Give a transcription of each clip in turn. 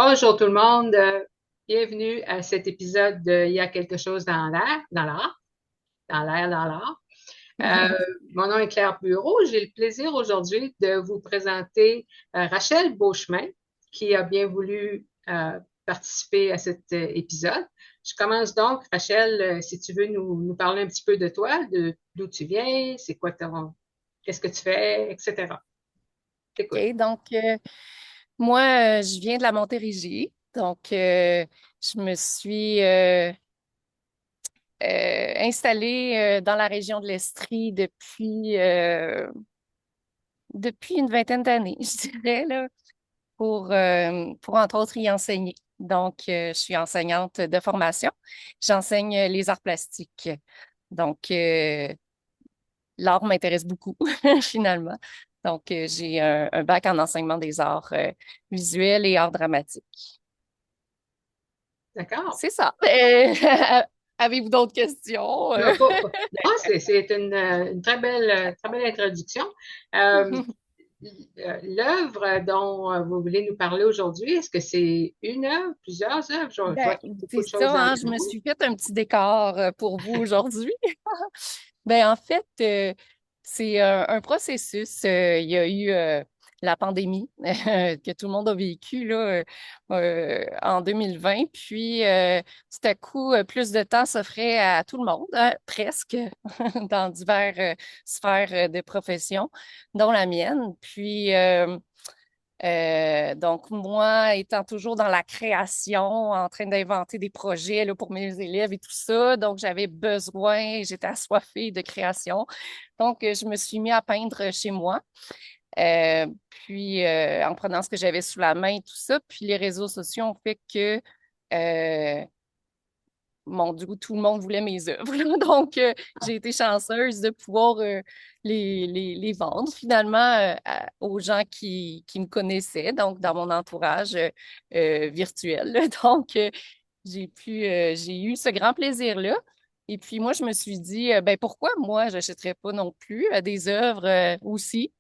Bonjour tout le monde, bienvenue à cet épisode de Il y a quelque chose dans l'air, dans l'art. Euh, Mon nom est Claire Bureau. J'ai le plaisir aujourd'hui de vous présenter Rachel Beauchemin, qui a bien voulu participer à cet épisode. Je commence donc, Rachel, si tu veux nous parler un petit peu de toi, d'où tu viens, c'est quoi qu'est-ce que tu fais, etc. Écoute. OK, donc moi, je viens de la Montérégie. Donc, je me suis installée dans la région de l'Estrie depuis une vingtaine d'années, je dirais, là, pour entre autres y enseigner. Donc, je suis enseignante de formation. J'enseigne les arts plastiques. Donc, l'art m'intéresse beaucoup, finalement. Donc, j'ai un bac en enseignement des arts visuels et arts dramatiques. D'accord. C'est ça. Avez-vous d'autres questions? Non, non, c'est une très belle introduction. Euh, L'œuvre dont vous voulez nous parler aujourd'hui, est-ce que c'est une œuvre, plusieurs œuvres? Je vois Ben, qu'il y a beaucoup c'est de choses ça, en hein, je même me temps. suis fait un petit décor pour vous aujourd'hui. Ben, en fait, c'est un processus. Il y a eu la pandémie que tout le monde a vécu là, en 2020. Puis, tout à coup, plus de temps s'offrait à tout le monde, hein, presque, dans diverses sphères de profession, dont la mienne. Puis, donc, moi, étant toujours dans la création, en train d'inventer des projets là, pour mes élèves et tout ça, donc j'avais besoin, j'étais assoiffée de création. Donc, je me suis mis à peindre chez moi, puis en prenant ce que j'avais sous la main et tout ça. Puis les réseaux sociaux ont fait que euh, du coup, tout le monde voulait mes œuvres, là. Donc, j'ai été chanceuse de pouvoir les vendre finalement aux gens qui me connaissaient, donc dans mon entourage virtuel, là. Donc, j'ai eu ce grand plaisir-là. Et puis, moi, je me suis dit, ben pourquoi moi, j'achèterais pas non plus des œuvres aussi,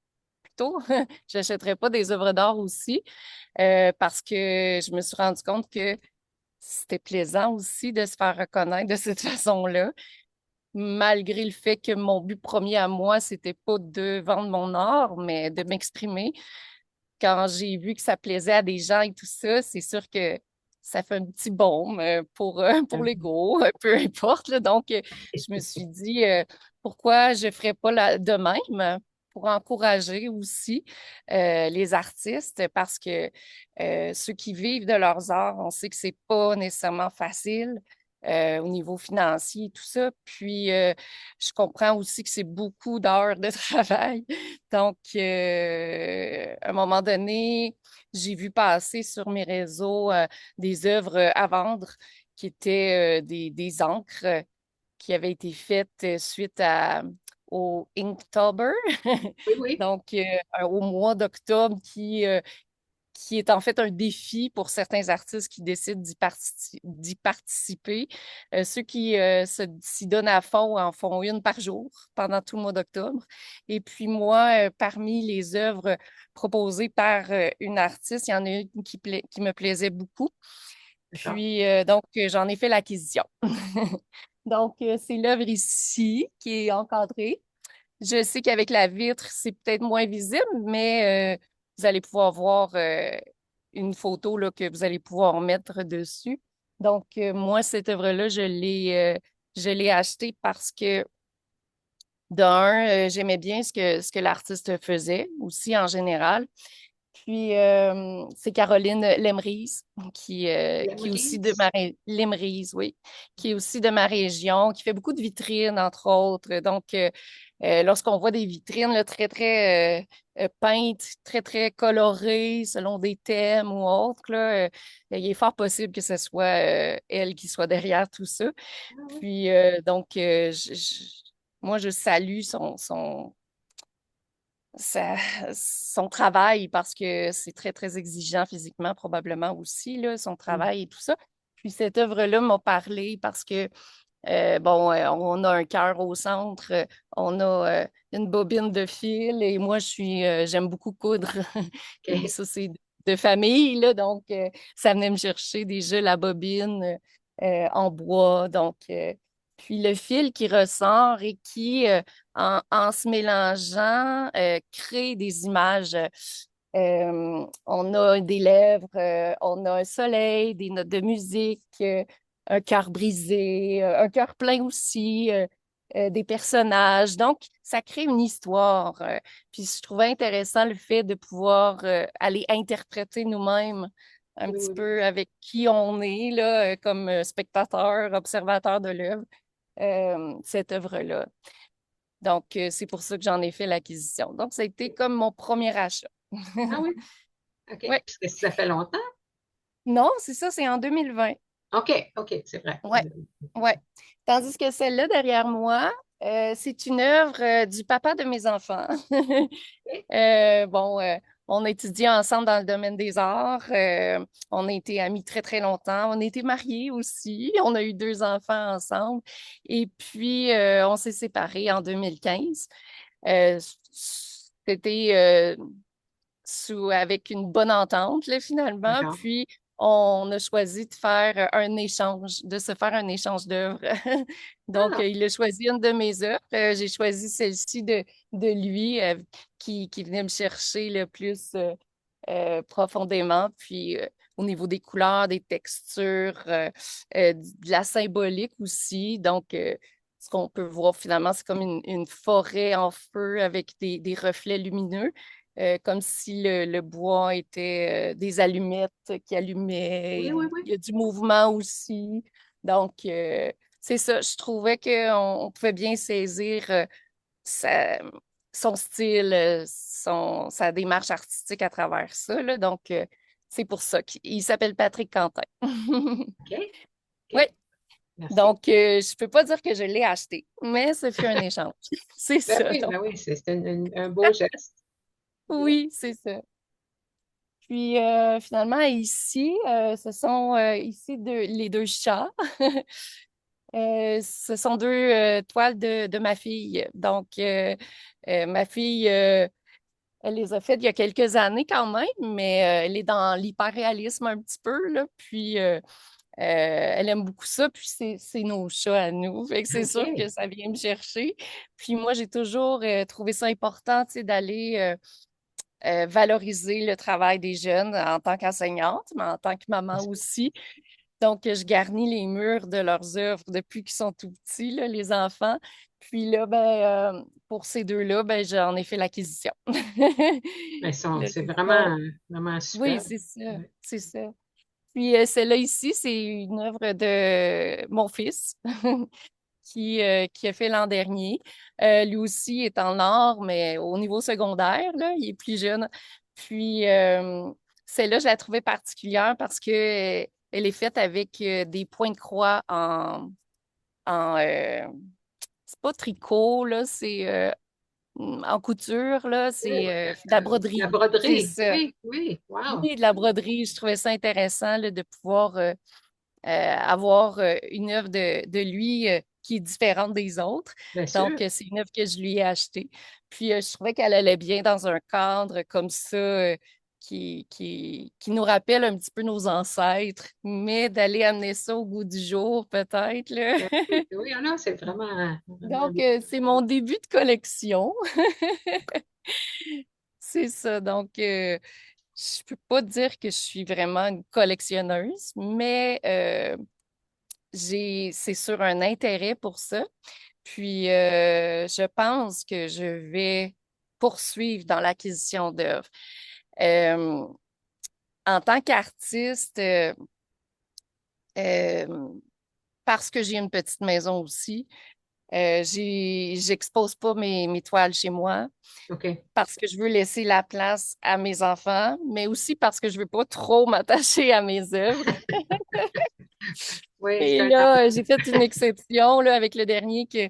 plutôt, j'achèterais pas des œuvres d'art aussi, parce que je me suis rendu compte que c'était plaisant aussi de se faire reconnaître de cette façon-là, malgré le fait que mon but premier à moi, c'était pas de vendre mon art, mais de m'exprimer. Quand j'ai vu que ça plaisait à des gens et tout ça, c'est sûr que ça fait un petit baume pour l'ego, peu importe, là. Donc, je me suis dit, pourquoi je ne ferais pas de même pour encourager aussi les artistes parce que ceux qui vivent de leurs arts, on sait que c'est pas nécessairement facile. Au niveau financier et tout ça. Puis, je comprends aussi que c'est beaucoup d'heures de travail. Donc, à un moment donné, j'ai vu passer sur mes réseaux des œuvres à vendre qui étaient des encres qui avaient été faites suite au Inktober, Oui, oui. donc au mois d'octobre qui est en fait un défi pour certains artistes qui décident d'y participer. Ceux qui s'y donnent à fond en font une par jour pendant tout le mois d'octobre. Et puis moi, parmi les œuvres proposées par une artiste, il y en a une qui me plaisait beaucoup. D'accord. Puis donc, j'en ai fait l'acquisition. Donc, c'est l'œuvre ici qui est encadrée. Je sais qu'avec la vitre, c'est peut-être moins visible, mais vous allez pouvoir voir une photo là, que vous allez pouvoir mettre dessus. Donc, moi, cette œuvre-là, je l'ai achetée parce que, d'un, j'aimais bien ce que l'artiste faisait, aussi en général. Puis, c'est Caroline Lemrise, La qui est aussi de Maurice. Lemrise, oui, qui est aussi de ma région, qui fait beaucoup de vitrines, entre autres. Donc, lorsqu'on voit des vitrines là, très, très peintes, très, très colorées, selon des thèmes ou autres, là, il est fort possible que ce soit elle qui soit derrière tout ça. Ah oui. Puis, donc, moi, je salue sa- son travail parce que c'est très, très exigeant physiquement, probablement aussi, là, son Mm. travail et tout ça. Puis cette œuvre-là m'a parlé parce que, bon, on a un cœur au centre, on a une bobine de fil et moi, j'aime beaucoup coudre. Et OK. ça, c'est de famille, là, donc ça venait me chercher déjà la bobine en bois. Donc, puis le fil qui ressort et qui, en se mélangeant, crée des images. On a des lèvres, on a un soleil, des notes de musique, un cœur brisé, un cœur plein aussi, des personnages. Donc, ça crée une histoire. Puis je trouvais intéressant le fait de pouvoir aller interpréter nous-mêmes un Oui, petit oui. peu avec qui on est là, comme spectateur, observateur de l'œuvre, cette œuvre-là. Donc, c'est pour ça que j'en ai fait l'acquisition. Donc, ça a été comme mon premier achat. Ah oui, OK. Ouais. Parce que ça fait longtemps. Non, c'est ça, c'est en 2020. OK, OK, c'est vrai. Ouais, ouais. Tandis que celle-là derrière moi, c'est une œuvre du papa de mes enfants. OK. Bon, on a étudié ensemble dans le domaine des arts. On a été amis très, très longtemps. On a été mariés aussi. On a eu 2 enfants ensemble. Et puis, on s'est séparés en 2015. C'était avec une bonne entente, là, finalement. D'accord. Puis, on a choisi de faire un échange, de se faire un échange d'œuvres. Donc, Ah, il a choisi une de mes œuvres. J'ai choisi celle-ci de lui, qui venait me chercher le plus profondément. Puis, au niveau des couleurs, des textures, de la symbolique aussi. Donc, ce qu'on peut voir finalement, c'est comme une forêt en feu avec des reflets lumineux, comme si le bois était des allumettes qui allumaient. oui, oui, oui. Il y a du mouvement aussi. Donc, c'est ça. Je trouvais qu'on pouvait bien saisir sa- son style, sa démarche artistique à travers ça, là. Donc, c'est pour ça qu'il s'appelle Patrick Quentin. OK, Oui. OK. Merci. Donc, je peux pas dire que je l'ai acheté, mais ce fut un échange. C'est ça. Donc, Ben oui, c'est un beau geste. oui, c'est ça. Puis finalement, ici, ce sont ici les 2 chats. Ce sont 2 toiles de ma fille. Donc, ma fille, elle les a faites il y a quelques années quand même, mais elle est dans l'hyperréalisme un petit peu, là. Puis, elle aime beaucoup ça, puis c'est nos chats à nous. Fait que c'est sûr que OK. ça vient me chercher. Puis moi, j'ai toujours trouvé ça important, tu sais, d'aller valoriser le travail des jeunes en tant qu'enseignante, mais en tant que maman aussi. Donc, je garnis les murs de leurs œuvres depuis qu'ils sont tout petits, là, les enfants. Puis là, ben, pour ces 2-là, ben, j'en ai fait l'acquisition. Mais Là, c'est ils sont- vraiment Oui, superbe. c'est ça, Ouais. c'est ça. Puis celle-là ici, c'est une œuvre de mon fils qui a fait l'an dernier. Lui aussi est en art, mais au niveau secondaire, là, il est plus jeune. Puis celle-là, je la trouvais particulière parce que elle est faite avec des points de croix en c'est pas tricot, là, c'est en couture, là, c'est de la La broderie. C'est broderie. ça. Oui, oui. Wow. Oui, de la broderie. Je trouvais ça intéressant là, de pouvoir avoir une œuvre de lui qui est différente des autres. Bien Donc, sûr. c'est une œuvre que je lui ai achetée. Puis, je trouvais qu'elle allait bien dans un cadre comme ça, qui nous rappelle un petit peu nos ancêtres, mais d'aller amener ça au goût du jour, peut-être, là. Ben oui, oui, ah non, c'est vraiment Donc, bien. c'est mon début de collection. C'est ça. Donc, je peux pas dire que je suis vraiment une collectionneuse, mais c'est sûr, un intérêt pour ça. Puis, je pense que je vais poursuivre dans l'acquisition d'œuvres. Euh, En tant qu'artiste, euh, parce que j'ai une petite maison aussi, j'expose pas mes toiles chez moi OK. parce que je veux laisser la place à mes enfants, mais aussi parce que je veux pas trop m'attacher à mes œuvres. Oui, c'est Et un là, j'ai fait une exception là, avec le dernier que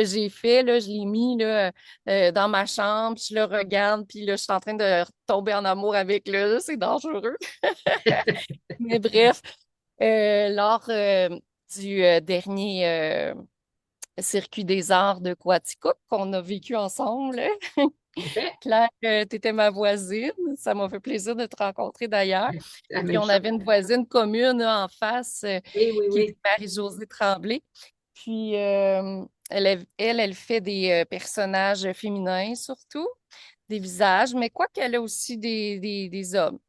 j'ai fait. Là, je l'ai mis là, dans ma chambre, puis je le regarde, puis là, je suis en train de tomber en amour avec là, c'est dangereux. Mais bref, lors du dernier circuit des arts de Quaticook qu'on a vécu ensemble, OK. Claire, tu étais ma voisine. Ça m'a fait plaisir de te rencontrer d'ailleurs. La Puis même on chose. avait une voisine commune là, en face Oui, oui, qui était oui. Marie-Josée Tremblay. Puis elle fait des personnages féminins surtout, des visages, mais quoi qu'elle a aussi des hommes.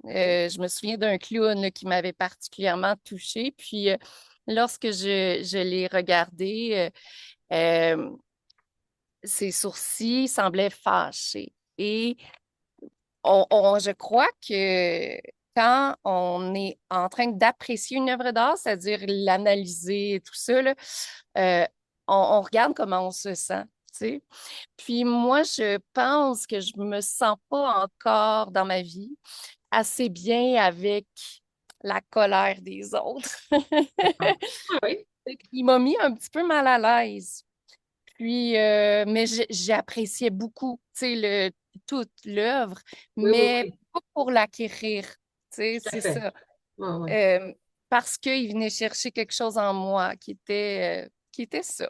Je me souviens d'un clown là, qui m'avait particulièrement touchée. Puis lorsque je l'ai regardé, euh, ses sourcils semblaient fâchés. Et je crois que quand on est en train d'apprécier une œuvre d'art, c'est-à-dire l'analyser et tout ça, là, euh, on regarde comment on se sent, tu sais. Puis moi, je pense que je me sens pas encore dans ma vie assez bien avec la colère des autres. Ah, oui, Il m'a mis un petit peu mal à l'aise. Puis, mais j'appréciais beaucoup, tu sais, toute l'œuvre, oui, oui, mais oui, pas pour l'acquérir, tu sais, tout à c'est fait. ça. Oui, oui. Euh, Parce qu'il venait chercher quelque chose en moi qui était ça.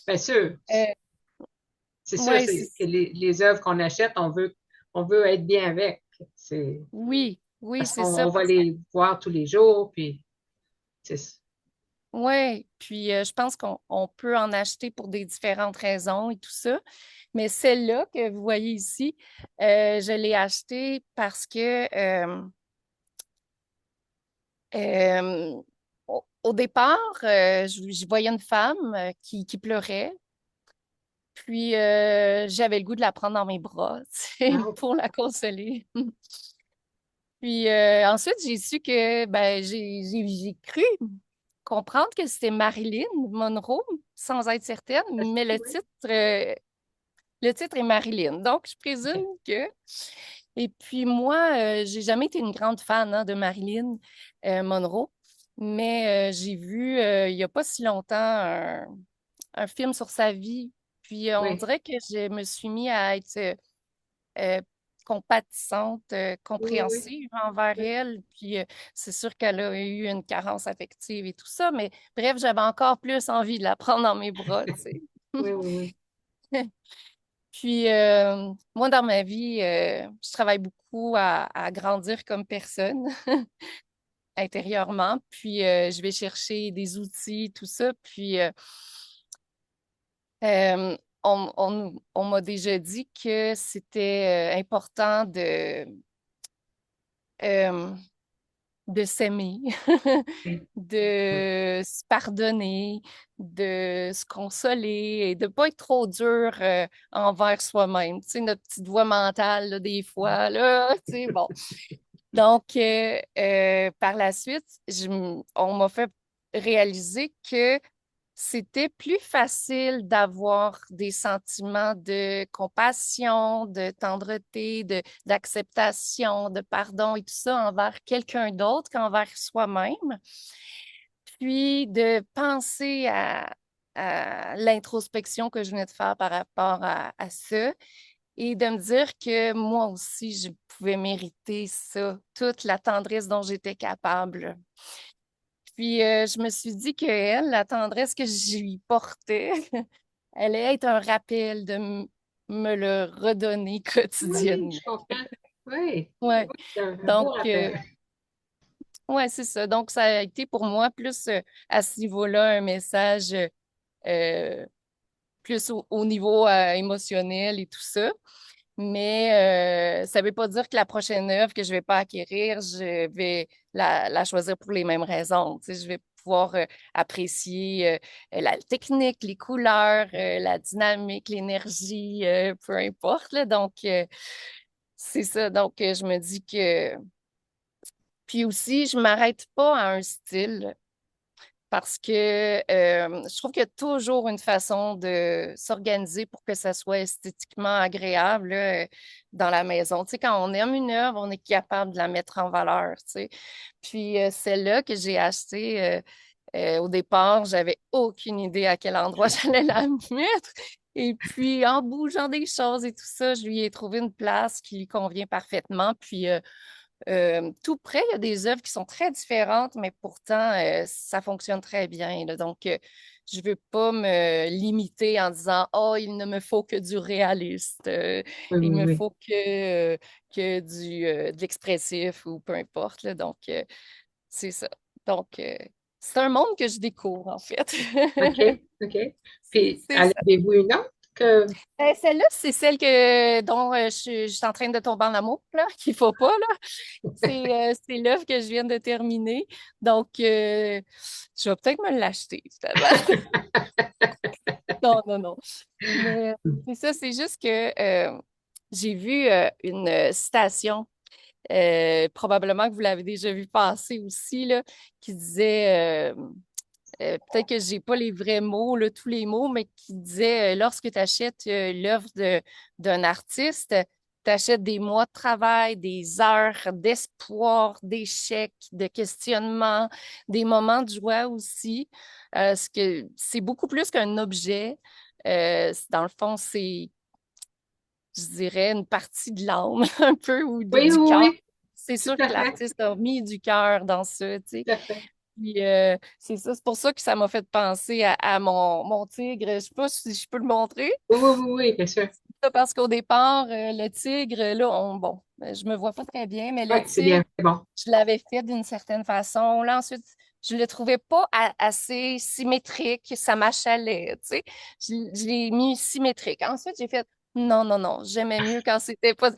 Bien sûr, Euh, c'est sûr, ouais, c'est que les œuvres qu'on achète, on veut être bien avec. C'est oui, oui, parce c'est qu'on ça. on va les voir tous les jours, puis c'est Oui, puis je pense qu'on peut en acheter pour des différentes raisons et tout ça. Mais celle-là que vous voyez ici, je l'ai achetée parce que Euh, au départ, je voyais une femme qui pleurait, puis j'avais le goût de la prendre dans mes bras, tu sais, ah, pour la consoler. Puis ensuite, j'ai su que ben, j'ai cru comprendre que c'était Marilyn Monroe, sans être certaine, mais oui, le titre est Marilyn. Donc, je présume OK. que. Et puis moi, j'ai jamais été une grande fan hein, de Marilyn Monroe, mais j'ai vu il y a pas si longtemps un film sur sa vie. Puis on Oui, dirait que je me suis mis à être euh, compatissante, oui, oui, oui. compréhensive envers Oui, elle. Puis c'est sûr qu'elle a eu une carence affective et tout ça, mais bref, j'avais encore plus envie de la prendre dans mes bras, tu sais. oui, oui, oui. Puis, moi, dans ma vie, je travaille beaucoup à grandir comme personne intérieurement. Puis, je vais chercher des outils, tout ça. Puis, euh, on m'a déjà dit que c'était important euh, de s'aimer, Oui, oui. de se pardonner, de se consoler et de pas être trop dur envers soi-même. Tu sais, notre petite voix mentale, là, des fois, là, tu sais, bon. Donc, par la suite, on m'a fait réaliser que c'était plus facile d'avoir des sentiments de compassion, de tendreté, d'acceptation, de pardon et tout ça envers quelqu'un d'autre qu'envers soi-même. Puis de penser à l'introspection que je venais de faire par rapport à ça et de me dire que moi aussi, je pouvais mériter ça, toute la tendresse dont j'étais capable. Puis je me suis dit que elle, la tendresse que je lui portais, allait être un rappel de me le redonner Oui, quotidiennement. je comprends. Oui, Ouais. oui, c'est un beau Donc, rappel. ouais, c'est ça. Donc, ça a été pour moi plus à ce niveau-là un message plus au niveau émotionnel et tout ça. Mais ça ne veut pas dire que la prochaine œuvre que je ne vais pas acquérir, je vais la choisir pour les mêmes raisons. Tu sais, je vais pouvoir apprécier la technique, les couleurs, la dynamique, l'énergie, peu importe. Là. Donc, c'est ça. Donc, je me dis que... Puis aussi, je ne m'arrête pas à un style parce que je trouve qu'il y a toujours une façon de s'organiser pour que ça soit esthétiquement agréable là, dans la maison. Tu sais, quand on aime une œuvre, on est capable de la mettre en valeur, tu sais. Puis celle-là que j'ai achetée au départ, j'avais aucune idée à quel endroit j'allais la mettre. Et puis, en bougeant des choses et tout ça, je lui ai trouvé une place qui lui convient parfaitement. Puis, tout près. Il y a des œuvres qui sont très différentes, mais pourtant, ça fonctionne très bien, là. Donc, je ne veux pas me limiter en disant, oh, il ne me faut que du réaliste, Oui, il oui, me oui. faut de l'expressif ou peu importe, là. Donc, c'est ça. Donc, c'est un monde que je découvre, en fait. OK, OK. Puis, C'est ça. avez-vous une autre que... Celle-là, c'est celle dont je suis en train de tomber en amour, là, qu'il faut pas, là. C'est l'œuvre que je viens de terminer. Donc, je vais peut-être me l'acheter, finalement. Non, non, non. Mais c'est ça, c'est juste que j'ai vu une citation, probablement que vous l'avez déjà vu passer aussi, là, qui disait, peut-être que j'ai pas les vrais mots, là, tous les mots, mais qui disait, lorsque tu achètes l'œuvre d'un artiste, tu achètes des mois de travail, des heures d'espoir, d'échecs, de questionnement, des moments de joie aussi. C'est beaucoup plus qu'un objet. Dans le fond, c'est, je dirais, une partie de l'âme, un peu, ou Oui, oui, du cœur. oui, C'est tout sûr à que fait, l'artiste a mis du cœur dans ça, tu sais. tout à fait. Puis, c'est ça, c'est pour ça que ça m'a fait penser à mon tigre. Je sais pas si je peux le montrer. Oui, oui, oui, oui, bien sûr. Ça, parce qu'au départ, le tigre, là, bon, je me vois pas très bien, mais Oui, le c'est tigre, bien, c'est bon. je l'avais fait d'une certaine façon. Là, ensuite, je le trouvais pas assez symétrique, ça m'achalait, tu sais. Je l'ai mis symétrique. Ensuite, j'ai fait, non, non, non, j'aimais mieux quand c'était pas...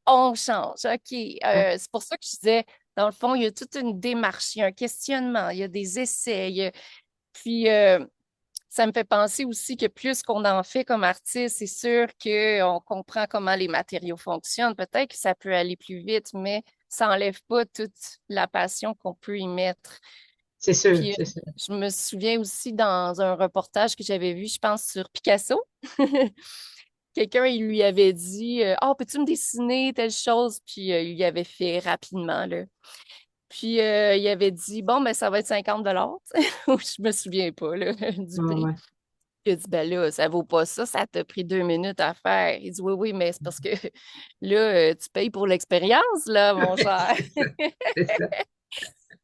on change, OK. Ouais, C'est pour ça que je disais, dans le fond, il y a toute une démarche, il y a un questionnement, il y a des essais, puis... ça me fait penser aussi que plus qu'on en fait comme artiste, c'est sûr qu'on comprend comment les matériaux fonctionnent. Peut-être que ça peut aller plus vite, mais ça n'enlève pas toute la passion qu'on peut y mettre. c'est sûr, Puis, c'est sûr. je me souviens aussi dans un reportage que j'avais vu, je pense, sur Picasso. Quelqu'un, il lui avait dit oh, peux-tu me dessiner telle chose? Puis, il lui avait fait rapidement, là. Puis, il avait dit bon, ben, ça va être 50 ou je me souviens pas là, du Ouais, prix. ouais. Il a dit, ben là, ça vaut pas ça, ça t'a pris 2 minutes à faire. Il dit, oui, oui, mais c'est parce que là, tu payes pour l'expérience, là, mon cher. C'est ça, c'est ça.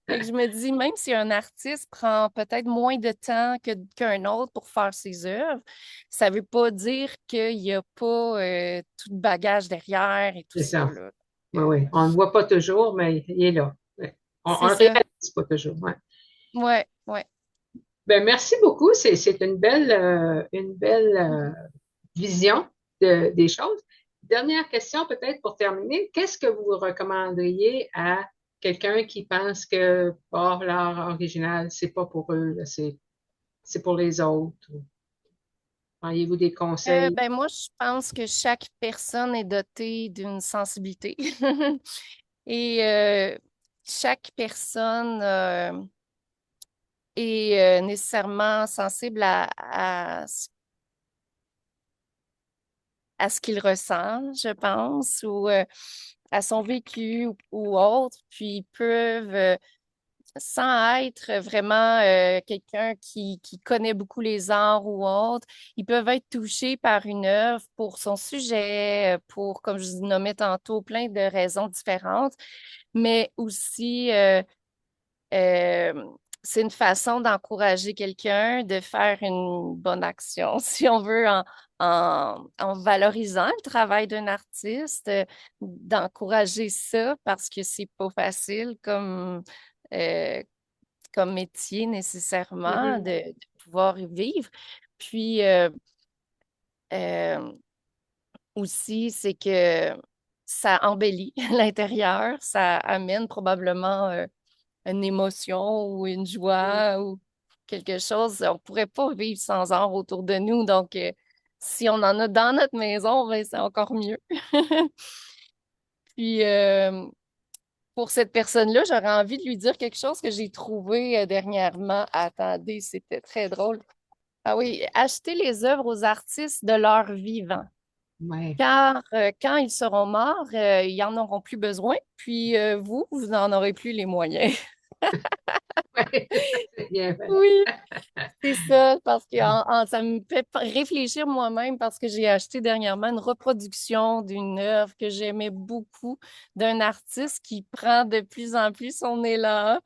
Fait que je me dis, même si un artiste prend peut-être moins de temps qu'un autre pour faire ses œuvres, ça veut pas dire qu'il n'y a pas tout le bagage derrière et tout C'est ça, ça. là. Oui, Euh, oui. On ne le voit pas toujours, mais il est là. Ouais. On C'est le ça. réalise pas toujours. Ouais. Ouais, ouais. Ben, merci beaucoup. C'est une belle vision des choses. Dernière question, peut-être pour terminer. Qu'est-ce que vous recommanderiez à quelqu'un qui pense que oh, l'art original, c'est pas pour eux, là, c'est pour les autres? Auriez-vous des conseils? Ben moi, je pense que chaque personne est dotée d'une sensibilité. Et chaque personne est nécessairement sensible à ce qu'il ressent, je pense, ou à son vécu ou autre. Puis ils peuvent, sans être vraiment quelqu'un qui connaît beaucoup les arts ou autre, ils peuvent être touchés par une œuvre pour son sujet, pour, comme je vous nommais tantôt, plein de raisons différentes, mais aussi Euh, c'est une façon d'encourager quelqu'un de faire une bonne action, si on veut, en valorisant le travail d'un artiste, d'encourager ça parce que c'est pas facile euh, comme métier nécessairement Mhm. de pouvoir y vivre. Puis euh, aussi, c'est que ça embellit l'intérieur, ça amène probablement une émotion ou une joie ou quelque chose. On pourrait pas vivre sans art autour de nous. Donc, si on en a dans notre maison, ben, c'est encore mieux. Puis, pour cette personne-là, j'aurais envie de lui dire quelque chose que j'ai trouvé dernièrement. Attendez, c'était très drôle. Ah oui, acheter les œuvres aux artistes de leur vivant. Ouais. Car quand ils seront morts, ils n'en auront plus besoin, puis vous n'en aurez plus les moyens. C'est bien fait. Oui, c'est ça, parce que ça me fait réfléchir moi-même parce que j'ai acheté dernièrement une reproduction d'une œuvre que j'aimais beaucoup d'un artiste qui prend de plus en plus son élan.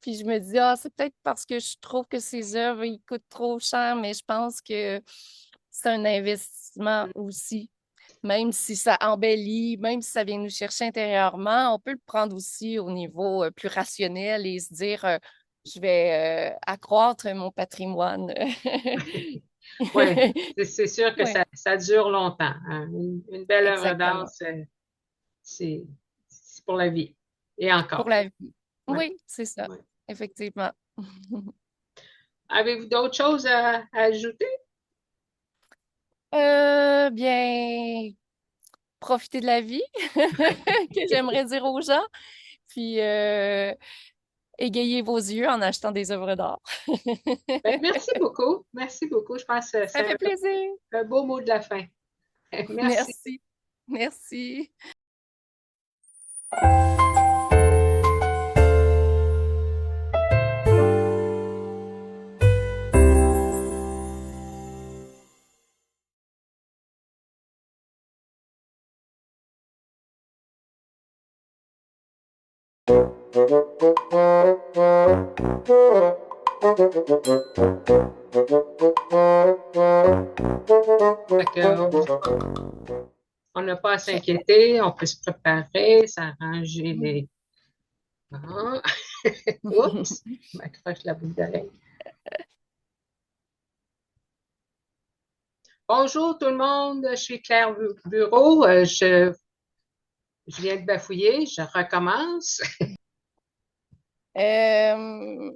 Puis je me dis, ah, c'est peut-être parce que je trouve que ses œuvres, ils coûtent trop cher, mais je pense que c'est un investissement aussi. Même si ça embellit, même si ça vient nous chercher intérieurement, on peut le prendre aussi au niveau plus rationnel et se dire, je vais accroître mon patrimoine. Oui, c'est sûr que Oui, ça dure longtemps, hein. Une belle œuvre d'art, exactement. c'est c'est pour la vie. Et Pour encore. la vie. Oui, Oui, c'est ça, oui. effectivement. Avez-vous d'autres choses à ajouter? Bien, profiter de la vie, que j'aimerais dire aux gens, puis égayez vos yeux en achetant des œuvres d'art. Ben, merci beaucoup. Merci beaucoup. Je pense que Ça c'est fait plaisir. un beau mot de la fin. Merci. Merci. Merci. Fait on n'a pas à OK. s'inquiéter, on peut se préparer, s'arranger les. Ah. Oups, je m'accroche la boucle d'oreille. Bonjour tout le monde, je suis Claire Bureau. Je viens de bafouiller, je recommence. Euh,